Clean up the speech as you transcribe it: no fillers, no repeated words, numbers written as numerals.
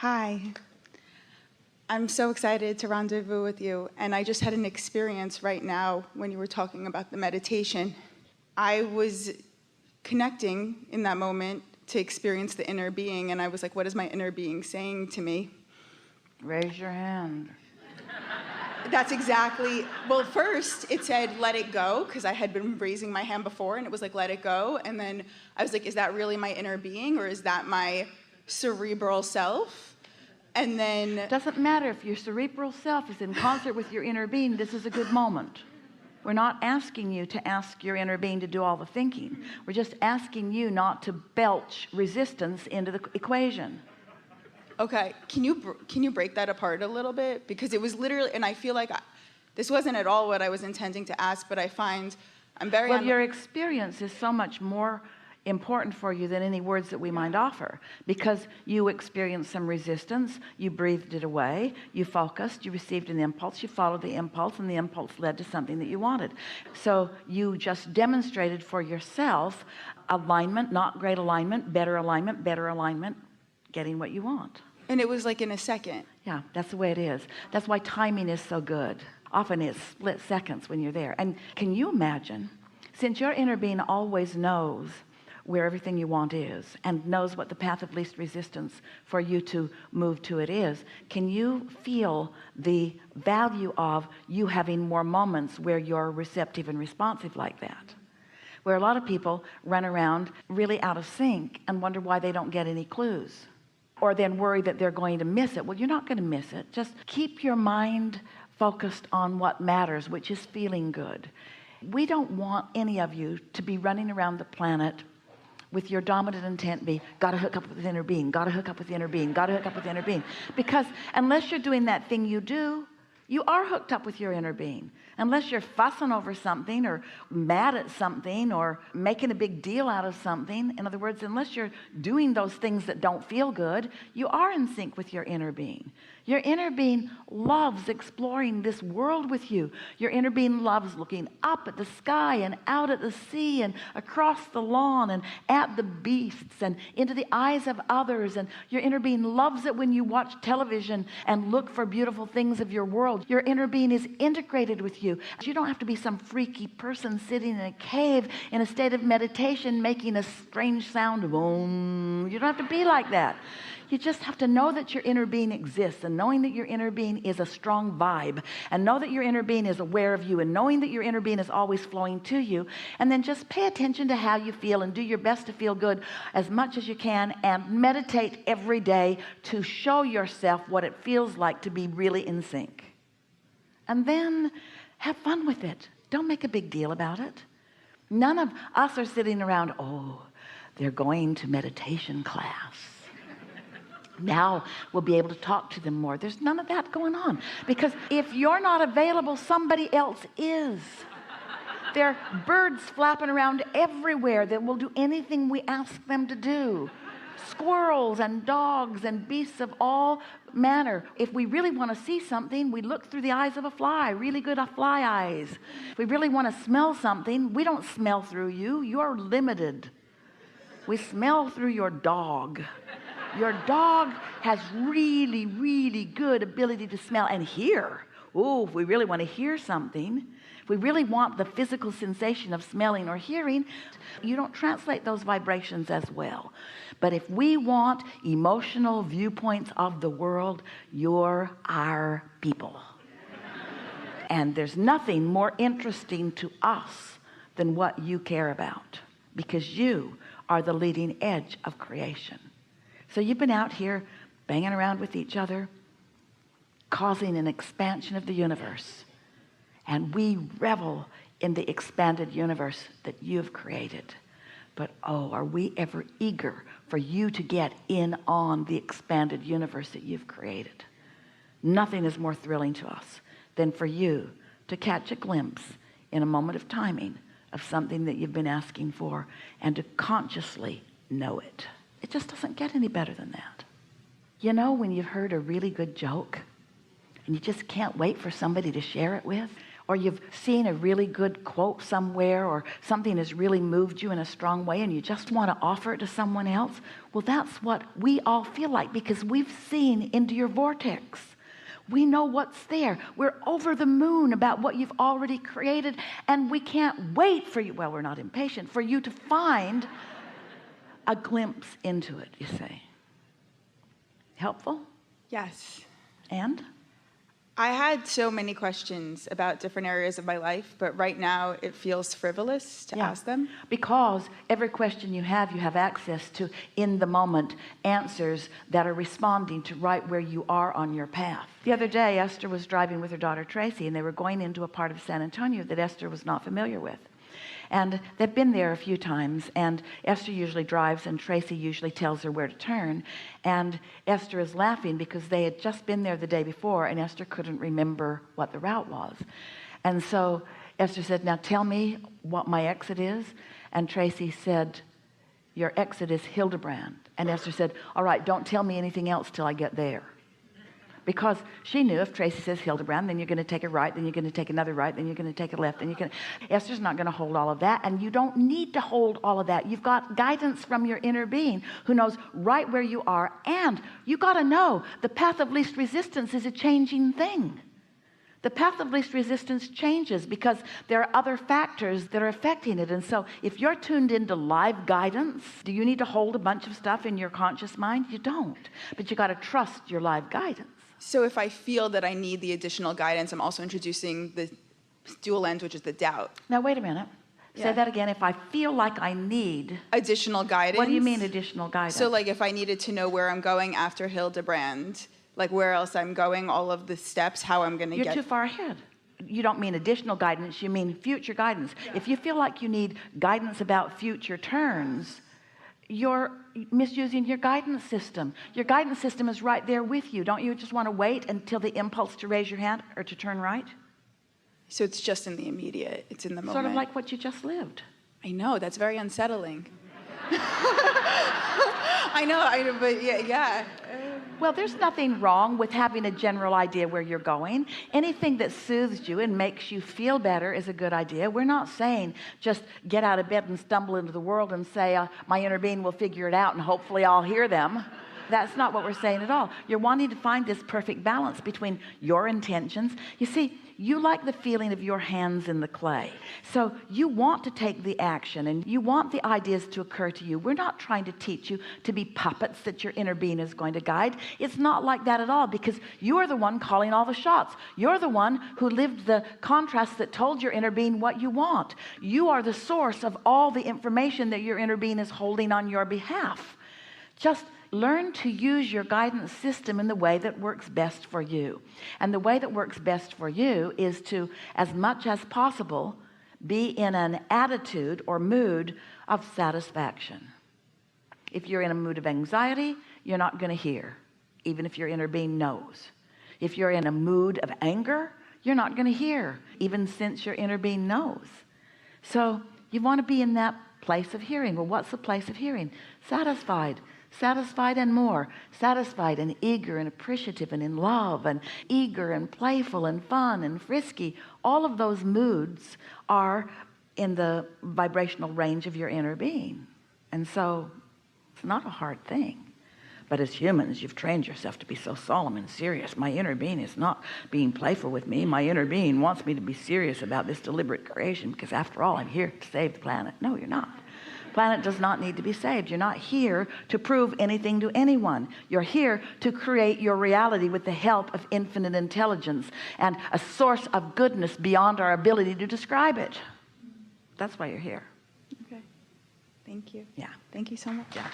Hi. I'm so excited to rendezvous with you, and I just had an experience right now when you were talking about the meditation. I was connecting in that moment to experience the inner being, and I was like, what is my inner being saying to me? Raise your hand. That's exactly, well, first it said, let it go, because I had been raising my hand before, and it was like, let it go, and then I was like, is that really my inner being, or is that my cerebral self? And then... Doesn't matter if your cerebral self is in concert with your inner being. This is a good moment. We're not asking you to ask your inner being to do all the thinking. We're just asking you not to belch resistance into the equation. Okay, can you break that apart a little bit? Because it was literally, and I feel like this wasn't at all what I was intending to ask, but I find I'm very... Well, your experience is so much more important for you than any words that we might offer, because you experienced some resistance, you breathed it away, you focused, you received an impulse, you followed the impulse, and the impulse led to something that you wanted. So you just demonstrated for yourself alignment, not great alignment, better alignment, getting what you want. And it was like in a second. Yeah, that's the way it is. That's why timing is so good. Often it's split seconds when you're there. And can you imagine, since your inner being always knows where everything you want is and knows what the path of least resistance for you to move to it is, can you feel the value of you having more moments where you're receptive and responsive like that, where a lot of people run around really out of sync and wonder why they don't get any clues, or then worry that they're going to miss it? Well, you're not going to miss it. Just keep your mind focused on what matters, which is feeling good. We don't want any of you to be running around the planet with your dominant intent be, gotta hook up with the inner being, gotta hook up with the inner being, gotta hook up with the inner being. Because unless you're doing that thing you do, you are hooked up with your inner being. Unless you're fussing over something or mad at something or making a big deal out of something. In other words, unless you're doing those things that don't feel good, you are in sync with your inner being. Your inner being loves exploring this world with you. Your inner being loves looking up at the sky and out at the sea and across the lawn and at the beasts and into the eyes of others. And your inner being loves it when you watch television and look for beautiful things of your world. Your inner being is integrated with you. You don't have to be some freaky person sitting in a cave in a state of meditation making a strange sound of om. You don't have to be like that. You just have to know that your inner being exists, and knowing that your inner being is a strong vibe, and know that your inner being is aware of you, and knowing that your inner being is always flowing to you. And then just pay attention to how you feel and do your best to feel good as much as you can, and meditate every day to show yourself what it feels like to be really in sync. And then have fun with it. Don't make a big deal about it. None of us are sitting around, oh, they're going to meditation class. Now we'll be able to talk to them more. There's none of that going on, because if you're not available, somebody else is. There are birds flapping around everywhere that will do anything we ask them to do. Squirrels and dogs and beasts of all manner. If we really want to see something, we look through the eyes of a fly, really good fly eyes. If we really want to smell something, we don't smell through you. You're limited. We smell through your dog. Your dog has really, really good ability to smell and hear. Oh, if we really want to hear something, if we really want the physical sensation of smelling or hearing, you don't translate those vibrations as well. But if we want emotional viewpoints of the world, you're our people. And there's nothing more interesting to us than what you care about, because you are the leading edge of creation. So you've been out here banging around with each other, causing an expansion of the universe. And we revel in the expanded universe that you've created. But oh, are we ever eager for you to get in on the expanded universe that you've created? Nothing is more thrilling to us than for you to catch a glimpse in a moment of timing of something that you've been asking for, and to consciously know it. It just doesn't get any better than that. You know, when you've heard a really good joke and you just can't wait for somebody to share it with, or you've seen a really good quote somewhere, or something has really moved you in a strong way and you just want to offer it to someone else. Well, that's what we all feel like, because we've seen into your vortex. We know what's there. We're over the moon about what you've already created, and we can't wait for you, well, we're not impatient, for you to find a glimpse into it, you say. Helpful? Yes. And? I had so many questions about different areas of my life, but right now it feels frivolous to ask them. Because every question you have access to in the moment answers that are responding to right where you are on your path. The other day, Esther was driving with her daughter Tracy, and they were going into a part of San Antonio that Esther was not familiar with. And they've been there a few times, and Esther usually drives and Tracy usually tells her where to turn. And Esther is laughing because they had just been there the day before, and Esther couldn't remember what the route was. And so Esther said, now tell me what my exit is. And Tracy said, your exit is Hildebrand. And Esther said, all right, don't tell me anything else till I get there. Because she knew if Tracy says Hildebrand, then you're going to take a right, then you're going to take another right, then you're going to take a left, then you're going to... Esther's not going to hold all of that, and you don't need to hold all of that. You've got guidance from your inner being who knows right where you are, and you got to know the path of least resistance is a changing thing. The path of least resistance changes because there are other factors that are affecting it. And so if you're tuned into live guidance, do you need to hold a bunch of stuff in your conscious mind? You don't, but you got to trust your live guidance. So if I feel that I need the additional guidance, I'm also introducing the dual end, which is the doubt. Now, wait a minute. Say that again. If I feel like I need additional guidance. What do you mean additional guidance? So like if I needed to know where I'm going after Hildebrand, like where else I'm going, all of the steps, how I'm going to get. You're too far ahead. You don't mean additional guidance, you mean future guidance. Yeah. If you feel like you need guidance about future turns, you're misusing your guidance system. Your guidance system is right there with you. Don't you just want to wait until the impulse to raise your hand or to turn right? So it's just in the immediate, it's in the moment. Sort of like what you just lived. I know, that's very unsettling. I know, but yeah. Well, there's nothing wrong with having a general idea where you're going. Anything that soothes you and makes you feel better is a good idea. We're not saying just get out of bed and stumble into the world and say, my inner being will figure it out and hopefully I'll hear them. That's not what we're saying at all. You're wanting to find this perfect balance between your intentions. You see, you like the feeling of your hands in the clay. So you want to take the action and you want the ideas to occur to you. We're not trying to teach you to be puppets that your inner being is going to guide. It's not like that at all, because you are the one calling all the shots. You're the one who lived the contrast that told your inner being what you want. You are the source of all the information that your inner being is holding on your behalf. Just learn to use your guidance system in the way that works best for you. And the way that works best for you is to, as much as possible, be in an attitude or mood of satisfaction. If you're in a mood of anxiety, you're not going to hear, even if your inner being knows. If you're in a mood of anger, you're not going to hear, even since your inner being knows. So you want to be in that place of hearing. Well, what's the place of hearing? Satisfied. Satisfied and more. Satisfied and eager and appreciative and in love and eager and playful and fun and frisky. All of those moods are in the vibrational range of your inner being. And so it's not a hard thing. But as humans, you've trained yourself to be so solemn and serious. My inner being is not being playful with me. My inner being wants me to be serious about this deliberate creation, because after all, I'm here to save the planet. No, you're not. Planet does not need to be saved. You're not here to prove anything to anyone. You're here to create your reality with the help of infinite intelligence and a source of goodness beyond our ability to describe it. That's why you're here. Okay. Thank you. Yeah. Thank you so much. Yeah.